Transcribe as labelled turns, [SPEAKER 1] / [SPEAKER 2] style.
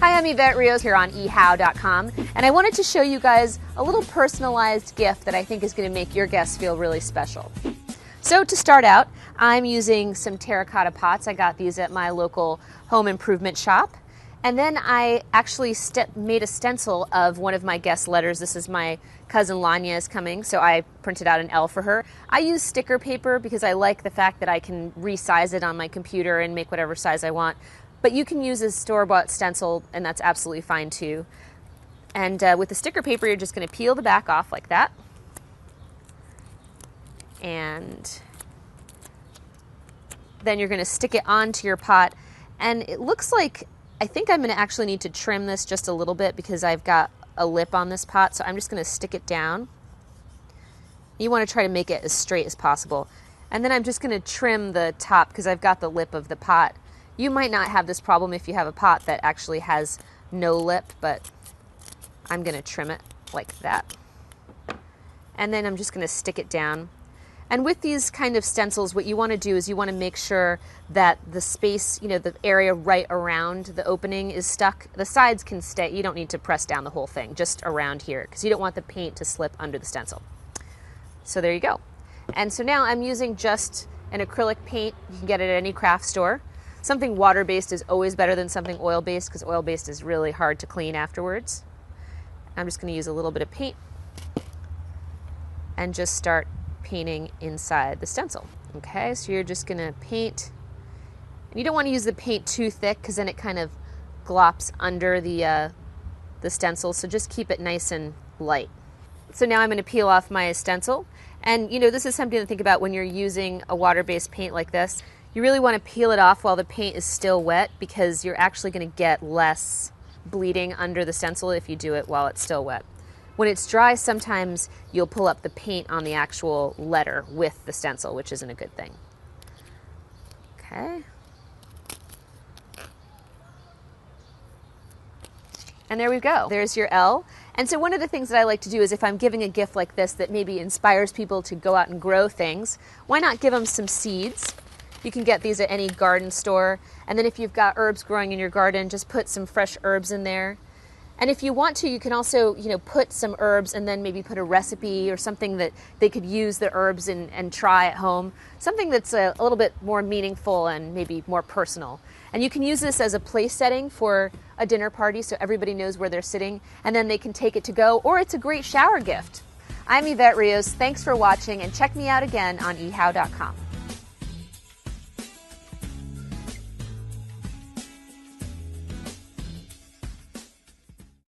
[SPEAKER 1] Hi, I'm Yvette Rios here on ehow.com, and I wanted to show you guys a little personalized gift that I think is going to make your guests feel really special. So to start out, I'm using some terracotta pots. I got these at my local home improvement shop. And then I actually made a stencil of one of my guest letters. This is my cousin Lanya is coming, so I printed out an L for her. I use sticker paper because I like the fact that I can resize it on my computer and make whatever size I want. But you can use a store-bought stencil, and that's absolutely fine too. And with the sticker paper, you're just going to peel the back off like that. And then you're going to stick it onto your pot. And it looks like, I think I'm going to actually need to trim this just a little bit because I've got a lip on this pot, so I'm just going to stick it down. You want to try to make it as straight as possible. And then I'm just going to trim the top because I've got the lip of the pot. You might not have this problem if you have a pot that actually has no lip, but I'm going to trim it like that. And then I'm just going to stick it down. And with these kind of stencils, what you want to do is you want to make sure that the space, the area right around the opening is stuck. The sides can stay. You don't need to press down the whole thing, just around here, because you don't want the paint to slip under the stencil. So there you go. And so now I'm using just an acrylic paint. You can get it at any craft store. Something water-based is always better than something oil-based because oil-based is really hard to clean afterwards. I'm just going to use a little bit of paint and just start painting inside the stencil. Okay, so you're just going to paint. And you don't want to use the paint too thick because then it kind of glops under the stencil, so just keep it nice and light. So now I'm going to peel off my stencil. And this is something to think about when you're using a water-based paint like this. You really want to peel it off while the paint is still wet because you're actually going to get less bleeding under the stencil if you do it while it's still wet. When it's dry, sometimes you'll pull up the paint on the actual letter with the stencil, which isn't a good thing. Okay. And there we go. There's your L. And so one of the things that I like to do is if I'm giving a gift like this that maybe inspires people to go out and grow things, why not give them some seeds? You can get these at any garden store. And then if you've got herbs growing in your garden, just put some fresh herbs in there. And if you want to, you can also, put some herbs and then maybe put a recipe or something that they could use the herbs and try at home. Something that's a little bit more meaningful and maybe more personal. And you can use this as a place setting for a dinner party so everybody knows where they're sitting and then they can take it to go, or it's a great shower gift. I'm Yvette Rios. Thanks for watching and check me out again on ehow.com.